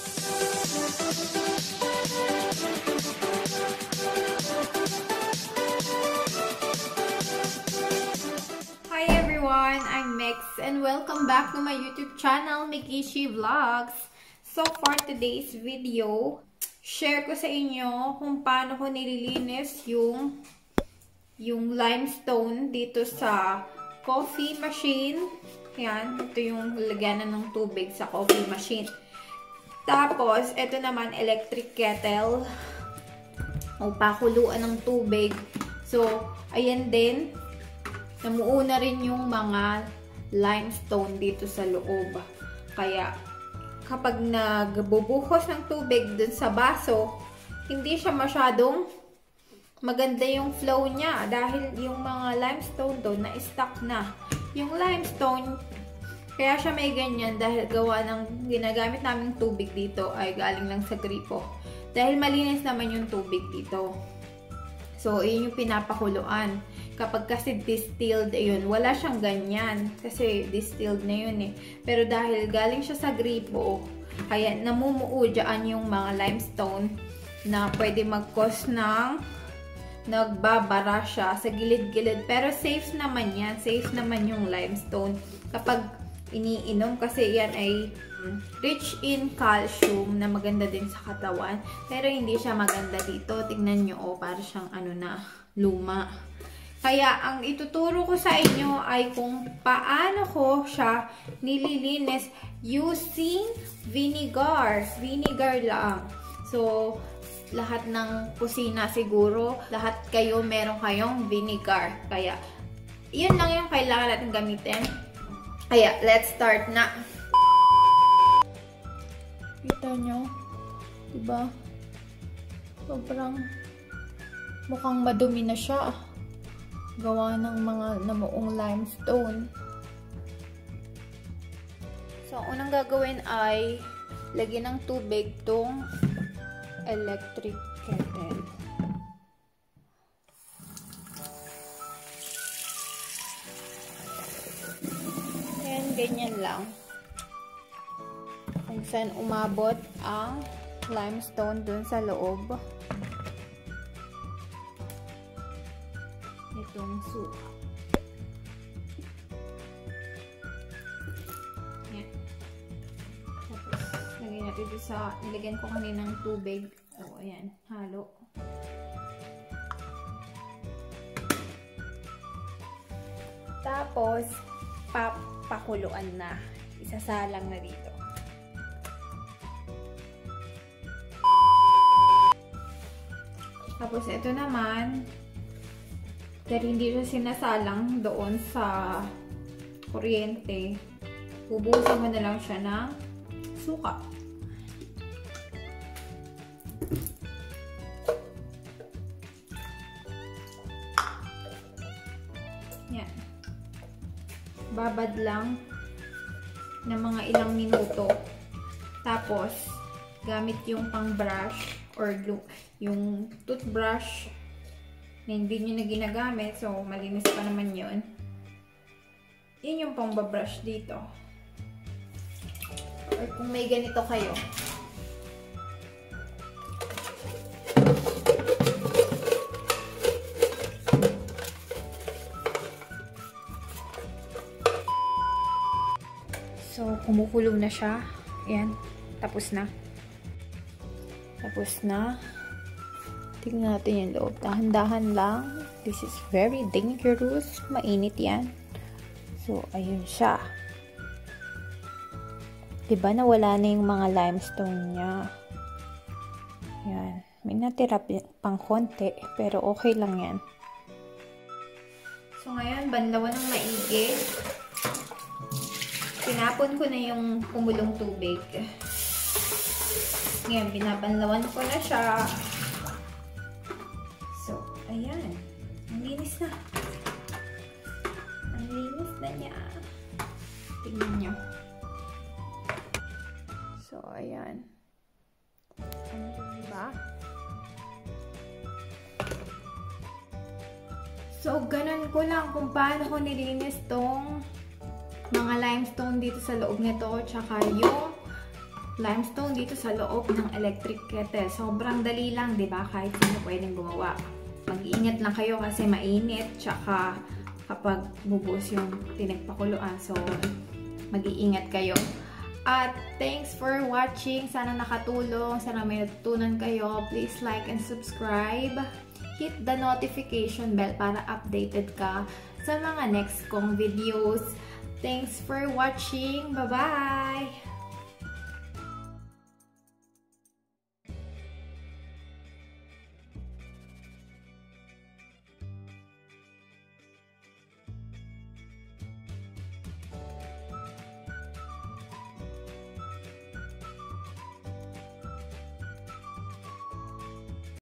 Hi everyone, I'm Mix and welcome back to my YouTube channel, Megishi Vlogs. So for today's video, share ko sa inyo kung paano ko nililinis yung limestone dito sa coffee machine. Yan, ito yung lagyanan ng tubig sa coffee machine. Tapos, ito naman, electric kettle. O, pakuluan ng tubig. So, ayan din. Namuuna rin yung mga limestone dito sa loob. Kaya, kapag nagbubuhos ng tubig dun sa baso, hindi siya masyadong maganda yung flow niya. Dahil yung mga limestone doon na-stuck na. Yung limestone, kaya siya may ganyan dahil gawa ng ginagamit naming tubig dito ay galing lang sa gripo. Dahil malinis naman yung tubig dito. So, yun yung pinapakuluan. Kapag kasi distilled, ayun, wala siyang ganyan. Kasi distilled na yun eh. Pero dahil galing siya sa gripo, kaya namumuo dyan yung mga limestone na pwede mag-cause ng nagbabara siya sa gilid-gilid. Pero safe naman yan. Safe naman yung limestone. Kapag iniinom kasi yan ay rich in calcium na maganda din sa katawan. Pero hindi siya maganda dito. Tignan nyo, oh, para siyang ano na, luma. Kaya ang ituturo ko sa inyo ay kung paano ko siya nililinis using vinegar. Vinegar lang. So, lahat ng kusina siguro, lahat kayo meron kayong vinegar. Kaya, yun lang yung kailangan natin gamitin. Kaya, let's start na. Kita nyo? Diba? Sobrang mukhang madumi na siya. Gawa ng mga namuong limestone. So, unang gagawin ay lagyan ng tubig tong electric kettle. Ayan, ganyan lang. Kung saan umabot ang limestone dun sa loob. Itong suka. Ayan. Tapos, lagyan natin dito sa, nilagyan ko kaninang tubig. O, ayan, halo. Tapos, pakuluan na. Isasalang na dito. Tapos, ito naman, dahil hindi siya sinasalang doon sa kuryente, bubuhusan mo na lang siya ng suka. Yan. Babad lang ng mga ilang minuto. Tapos, gamit yung pang brush or yung toothbrush na hindi nyo na ginagamit. So, malinis pa naman yun. Yun yung pang brush dito. Or kung may ganito kayo. So, kumukulo na siya. Ayan. Tapos na. Tapos na. Tingnan natin yung loob. Dahan-dahan lang. This is very dangerous. Mainit yan. So, ayun siya. Diba nawala na yung mga limestone niya. Yan. May natira pang konti. Pero okay lang yan. So, ngayon, banlawan ng maigi. Pinapon ko na yung kumulong tubig. Ngayon, binabanlawan ko na siya. So, ayan. Ang linis na. Ang linis na niya. Tingnan nyo. So, ayan. Ano ba? So, ganun ko lang kung paano ko nilinis tong mga limestone dito sa loob nito. Tsaka yung limestone dito sa loob ng electric kettle. Sobrang dali lang, di ba? Kahit sino pwedeng gumawa. Mag-iingat lang kayo kasi mainit, tsaka kapag bubuhos yung pinagpakuluan. So, mag-iingat kayo. At thanks for watching. Sana nakatulong. Sana may natutunan kayo. Please like and subscribe. Hit the notification bell para updated ka sa mga next kong videos. Thanks for watching. Bye-bye!